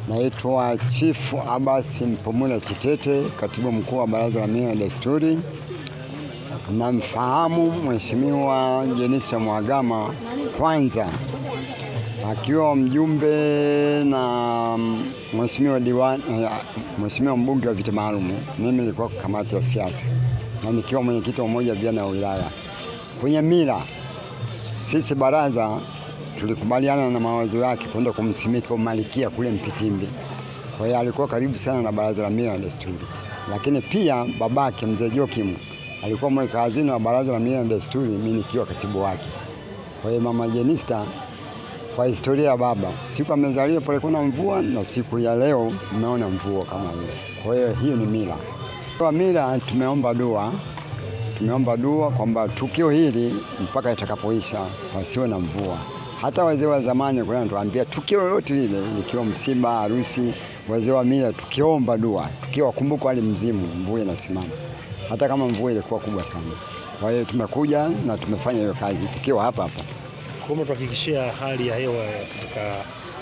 Naitwa Chief Abbas Mpumula Chitete, katibu mkuu wa Baraza la Mila na Desturi. Namfahamu Mheshimiwa Jenista Mhagama kwanza akiwa mjumbe na Mheshimiwa mbunge wa viti maalum. Mimi nilikuwa kamati ya siasa na nikiwa mwenyekiti wa umoja wa vijana wa wilaya. Kwenye mila, sisi baraza tulikubaliana na mawazo yake kwenda kumsimika umalikia kule Mpitimbi. Kwa hiyo alikuwa karibu sana na Baraza la Mila na Desturi. Lakini pia babake Mzee Joakim alikuwa mweka hazina wa Baraza la Mila na Desturi, mimi nikiwa katibu wake. Kwa hiyo mama Jenista, kwa historia ya baba, siku amezaliwa palikuwa na mvua na siku ya leo mmeona mvua kama hiyo. Kwa hiyo hiyo ni mila. Kwa mila tumeomba dua kwamba tukio hili mpaka itakapoisha pasiwe na mvua. Hata wazee wa zamani kuna tuambia tukio lolote lile, likiwa msiba, harusi, wazee wa mila tukiomba dua, tukiwakumbuka wale mzimu, mvua inasimama. Hata kama mvua ilikuwa kubwa sana. Kwa hiyo tumekuja na tumefanya hiyo kazi tukiwa hapa. Kwa hiyo tuhakikishia hali ya hewa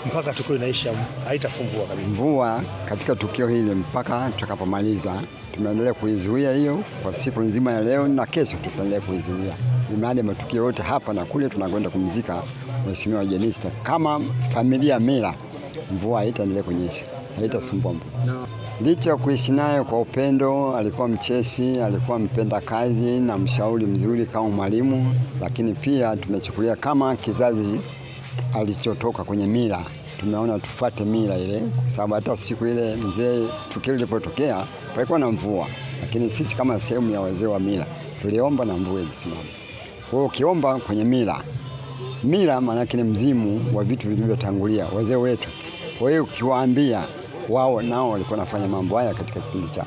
mpaka tukio inaisha haitafungua kabisa. Mvua katika tukio hili mpaka tutakapomaliza, tumeendelea kuizuia hiyo kwa siku nzima ya leo na kesho tutaendelea kuizuia. Imani matukio yote hapa na kule tunakwenda kumzika Mheshimiwa Jenista kama familia mila. Mvua haitaendelea kunyesha, haitasumbua. Licha ya kuishi naye kwa upendo, alikuwa mcheshi, alikuwa mpenda kazi na mshauri mzuri kama mwalimu, lakini pia tumechukulia kama kizazi alichotoka kwenye mila. Tumeona tufuate mila ile kwa sababu hata siku ile mzee tukio lilipotokea palikuwa na mvua, lakini sisi kama sehemu ya wazee wa mila tuliomba na mvua ilisimama. Kwa hiyo ukiomba kwenye mila maana yake ni mzimu wa vitu vilivyotangulia wazee wetu. Kwa hiyo ukiwaambia, wao nao walikuwa wanafanya mambo haya katika kipindi chao.